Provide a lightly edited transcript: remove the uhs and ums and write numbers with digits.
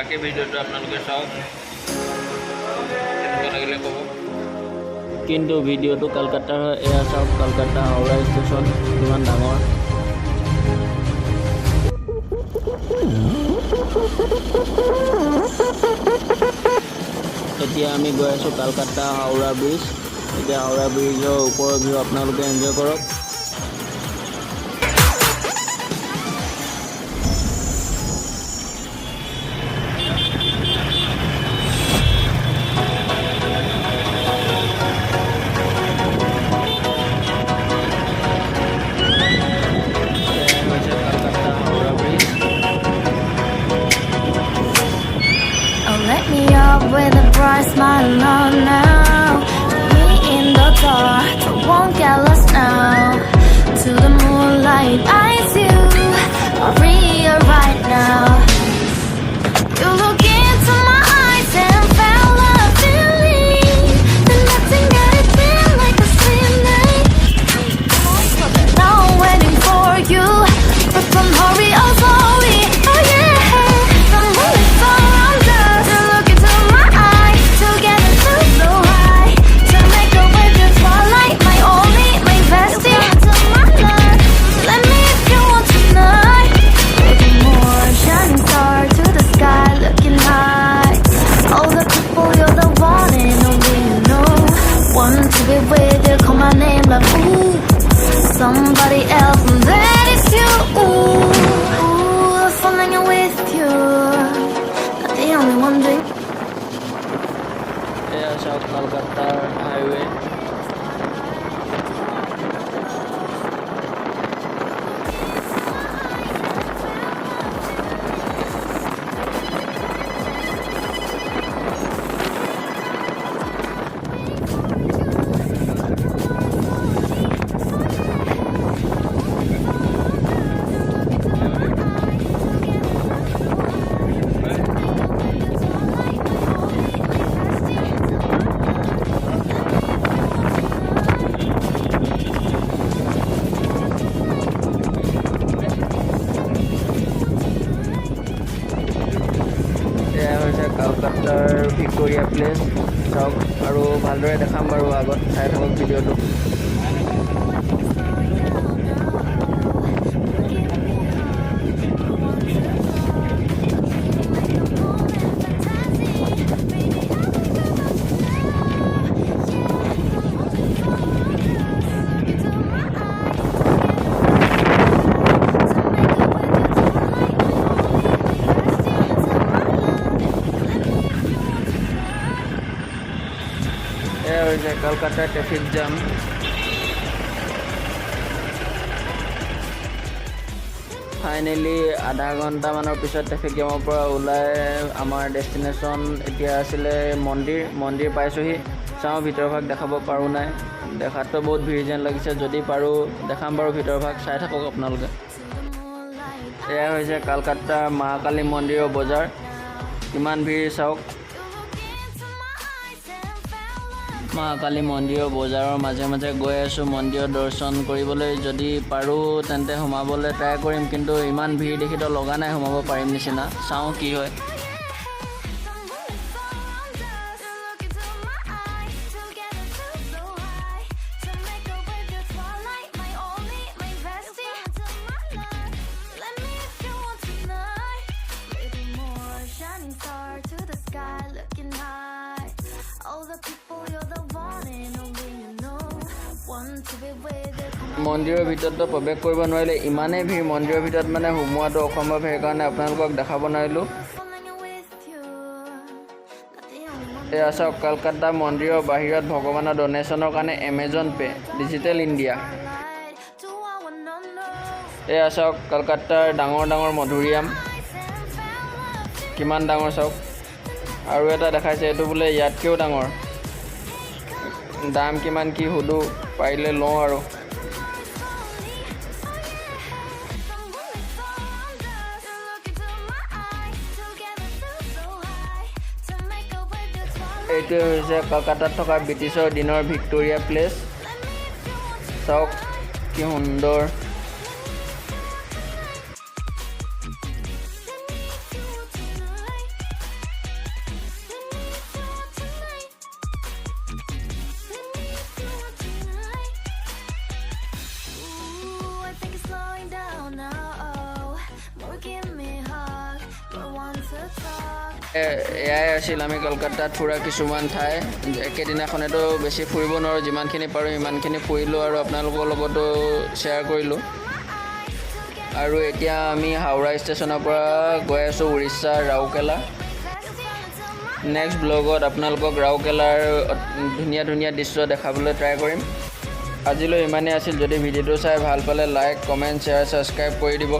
বাকি ভিডিওটো আপোনালোকে চাওক কেনেকুৱা লাগিলে ক'ব কিন্তু ভিডিওটো কলকাতাৰ হয় এয়া চাওক কলকাতা হাওৰা ষ্টেচন কিমান ডাঙৰ এতিয়া আমি গৈ আছো কলকাতা হাওৰা ব্ৰিজ এতিয়া হাওৰা ব্ৰিজৰ ওপৰৰ ভিউ আপোনালোকে এনজয় কৰক Let me up with a bright smile on now. Me in the dark, I won't get lost now. To the moonlight, eyes you are real right now. You look into my eyes and felt a feeling. Then nothing got it feel like a sweet night. Now I'm waiting for you, but don't hurry, oh sorry, oh yeah. The moonlight surrounds us. You look into my eyes, together feel so high. To make a way to twilight, my only, my bestie. Into my life, let me if you want tonight. Baby, more shining star to the sky, looking high. All the people, you're the one and only you know. Want to be with you, call my name like ooh. Somebody else, and that is you. Ooh, falling with you. Not the only one drink. এয়া চাওক কলকাতাৰ highway কলকাতাৰ Victoria place চাওক আৰু ভালদৰে দেখাম বাৰু আগত চাই থাকক ভিডিঅ'টো কলকাতা ট্ৰেফিক জাম ফাইনেলি আধা ঘণ্টামানৰ পিছত ট্ৰেফিক জামৰ পৰা ওলাই আমাৰ ডেষ্টিনেশ্যন এতিয়া আছিলে মন্দিৰ পাইছোহি চাওঁ ভিতৰ ভাগ দেখাব পাৰোঁ নাই দেখাততো বহুত ভিৰ যেন লাগিছে যদি পাৰোঁ দেখাম বাৰু ভিতৰ ভাগ চাই থাকক আপোনালোকে এয়া হৈছে কলকাতা মহাকালী মন্দিৰৰ বজাৰ কিমান ভিৰ চাওক মহাকালী মন্দিৰৰ বজাৰৰ মাজে মাজে গৈ আছোঁ মন্দিৰৰ দৰ্শন কৰিবলৈ যদি পাৰোঁ তেন্তে সোমাবলৈ ট্ৰাই কৰিম কিন্তু ইমান ভিৰ দেখিতো লগা নাই সোমাব পাৰিম নিচিনা চাওঁ কি হয় মন্দিৰৰ ভিতৰতো প্ৰৱেশ কৰিব নোৱাৰিলে ইমানেই ভিৰ মন্দিৰৰ ভিতৰত মানে সোমোৱাটো অসম্ভৱ সেইকাৰণে আপোনালোকক দেখাব নোৱাৰিলোঁ এয়া চাওক কলকাতা মন্দিৰৰ বাহিৰত ভগৱানৰ ডনেশ্যনৰ কাৰণে এমেজন পে' ডিজিটেল ইণ্ডিয়া এয়া চাওক কলকাতাৰ ডাঙৰ ডাঙৰ মধুৰিআম কিমান ডাঙৰ চাওক আৰু এটা দেখাইছে এইটো বোলে ইয়াতকৈও ডাঙৰ দাম কিমান কি সুধো পাৰিলে লওঁ আৰু এইটোৱে হৈছে কলকাতাত থকা ব্ৰিটিছৰ দিনৰ ভিক্টোৰিয়া প্লেচ চাওক কি সুন্দৰ এয়াই আছিল আমি কলকাতাত ফুৰা কিছুমান ঠাই একেদিনাখনেতো বেছি ফুৰিব নোৱাৰোঁ যিমানখিনি পাৰোঁ সিমানখিনি ফুৰিলোঁ আৰু আপোনালোকৰ লগতো শ্বেয়াৰ কৰিলোঁ আৰু এতিয়া আমি হাওৰা ষ্টেচনৰ পৰা গৈ আছোঁ উৰিষ্যাৰ ৰাউৰকেলা নেক্সট ব্লগত আপোনালোকক ৰাউৰকেলাৰ ধুনীয়া ধুনীয়া দৃশ্য দেখাবলৈ ট্ৰাই কৰিম আজিলৈ ইমানেই আছিল যদি ভিডিঅ'টো চাই ভাল পালে লাইক কমেণ্ট শ্বেয়াৰ ছাবস্ক্ৰাইব কৰি দিব